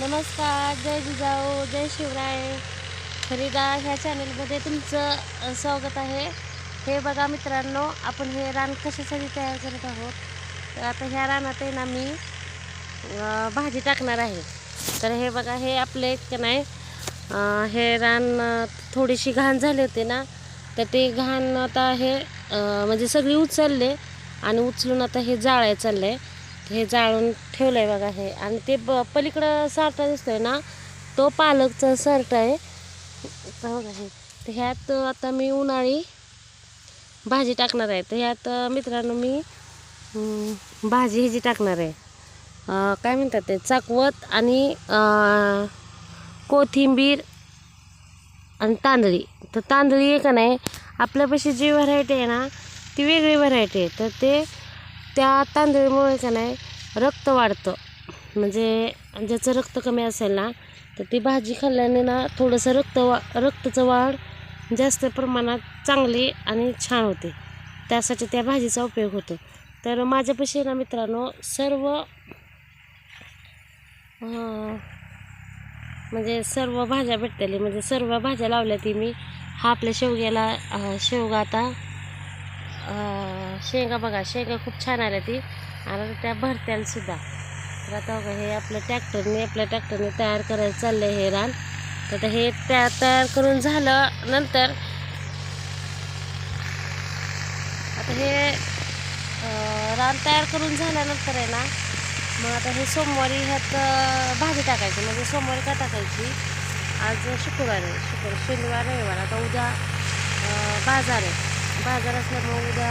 नमस्कार, जय जिजाऊ, जय शिवराय. फरीदा ह्या चॅनलमध्ये तुमचं स्वागत आहे. हे बघा मित्रांनो, आपण हे रान कशासाठी तयार करत आहोत. तर आता ह्या रानात आहे ना मी भाजी टाकणार आहे. तर हे बघा, हे आपले का नाही हे रान थोडीशी घाण झाली होती ना, तर ते घाण आता हे म्हणजे सगळी उचलले आणि उचलून आता हे जाळायला चाललं आहे. हे जाळून ठेवलं आहे बघा हे. आणि ते पलीकडं सारटा दिसतोय ना, तो पालकचा सारट आहे. बघा हे. तर ह्यात आता मी उन्हाळी भाजी टाकणार आहे. तर ह्यात मित्रांनो मी भाजी ह्याची टाकणार आहे, काय म्हणतात ते, चाकवत आणि कोथिंबीर आणि तांदळी. तर तांदळी आहे का नाही, आपल्यापाशी जी व्हरायटी आहे ना ती वेगळी व्हरायटी आहे. तर ते त्या तांदळीमुळे का नाही रक्त वाढतं. म्हणजे ज्याचं रक्त कमी असेल ना, तर ती भाजी खाल्ल्याने ना थोडंसं रक्ताचं वाढ जास्त प्रमाणात चांगली आणि छान होते. त्यासाठी त्या भाजीचा उपयोग होतो. तर माझ्यापाशी ना मित्रांनो म्हणजे सर्व भाज्या भेटतील. म्हणजे सर्व भाज्या लावल्या ती मी. हा आपल्या शेवग्याला शेवगा आता शेंगा बघा, शेंगा खूप छान आल्या ती आणि त्या भरत्याला सुद्धा. तर आता बघा हे आपल्या ट्रॅक्टरने तयार करायचं चाललं आहे हे रान. तर हे तयार करून झालं नंतर आता हे रान तयार करून झाल्यानंतर आहे ना, मग आता हे सोमवारी ह्यात भाजी टाकायची. म्हणजे सोमवारी का टाकायची, आज शुक्रवार आहे, शनिवार रविवार. आता उद्या बाजार आहे. बाजार असल्यामुळे उद्या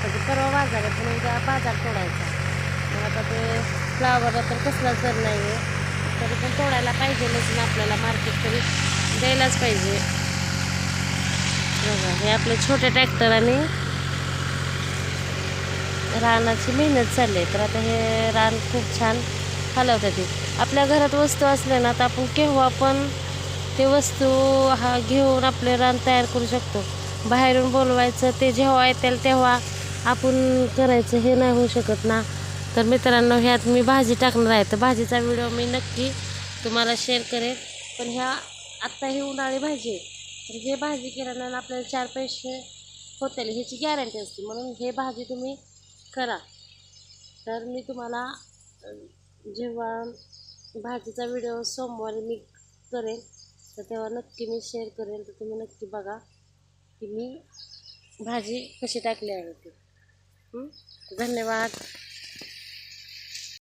म्हणजे परवा बाजार आहे, पण उद्या बाजार तोडायचा. मग आता ते फ्लावरला तर कसलाच दर नाही आहे, तरी पण तोडायला पाहिजेलच ना आपल्याला. मार्केट तरी द्यायलाच पाहिजे. बघा हे आपले छोट्या ट्रॅक्टराने रानाची मेहनत चालली आहे. तर आता हे रान खूप छान हलवतात. ते आपल्या घरात वस्तू असल्या ना, तर आपण केव्हा पण ते वस्तू घेऊन आपले रान तयार करू शकतो. बाहेरून बोलवायचं, ते जेव्हा येतील तेव्हा आपण करायचं, हे नाही होऊ शकत ना. तर मित्रांनो, ह्यात मी भाजी टाकणार आहे. तर भाजीचा व्हिडिओ मी नक्की तुम्हाला शेअर करेन. पण आत्ता ही उन्हाळी भाजी आहे, तर हे भाजी केल्यानं आपल्याला 4 पैसे होतील ह्याची गॅरंटी असते. म्हणून हे भाजी तुम्ही करा. तर मी तुम्हाला जेव्हा भाजीचा व्हिडिओ सोमवारी मी करेन, तर तेव्हा नक्की मी शेअर करेन. तर तुम्ही नक्की बघा की मी भाजी कशी टाकली आहे ती. धन्यवाद.